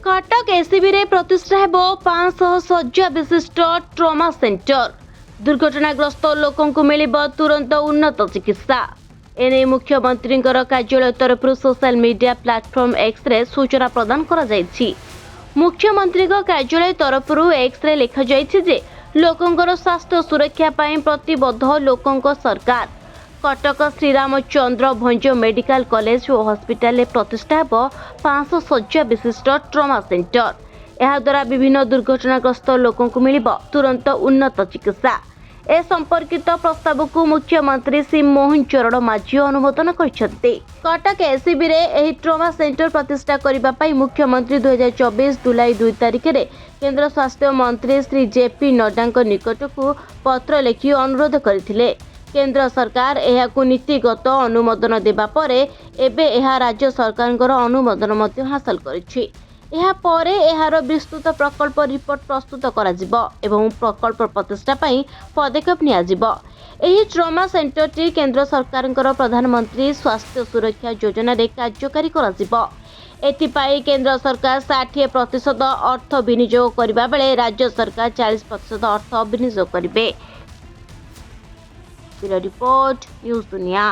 Cuttack ACB रे प्रतिष्ठा हेब 500 शଯ୍या विशिष्ट ट्रमा सेंटर। दुर्घटनाग्रस्त लोकों को मिलिब तुरंत उन्नत चिकित्सा। एने मुख्यमंत्री कार्यालय तरफ social media platform X ray सूचना प्रदान करा जायछि। मुख्यमंत्री कार्यालय तरफ एक्स रे लिखा जायछि जे लोकंकर स्वास्थ्य सुरक्षा पाई प्रतिबद्ध लोकंक सरकार। कटक श्रीरामचंद्र भंज मेडिकल कॉलेज और हॉस्पिटल में प्रतिष्ठा हेब 500 शଯ୍या विशिष्ट ट्रमा सेंटर। यह द्वारा विभिन्न दुर्घटनाग्रस्त लोकों को मिलिब तुरंत उन्नत चिकित्सा। ए संपर्कित प्रस्ताव को मुख्यमंत्री श्री मोहन चरण माझी अनुमोदन करछन्ते। कटक एसीबी रे एही ट्रमा सेंटर प्रतिष्ठा करिबा पई मुख्यमंत्री 2024 जुलाई 2 तारिख रे केंद्र स्वास्थ्य मंत्री श्री जेपी नड्डा निकट को पत्र लिखि अनुरोध करथिले। केंद्र सरकार एहाकु नीतिगत अनुमोदन देबा परे एबे एहा राज्य सरकारଙ୍କର अनुमोदन मध्य हासिल करिछि। एहा परे एहार विस्तृत प्रकल्प रिपोर्ट प्रस्तुत कराजिबो एवं प्रकल्प प्रतिष्ठा पई पदक्षेप नियाजिबो। एही ट्रमा सेंटरटी केंद्र सरकारଙ୍କର प्रधानमंत्री स्वास्थ्य सुरक्षा योजना रे कार्यकारी कराजिबो। एथिपाई केंद्र सरकार 60% अर्थ विनियोग करिबा बेले राज्य सरकार 40% अर्थ विनियोग करिबे। रिपोर्ट न्यूज़ दुनिया।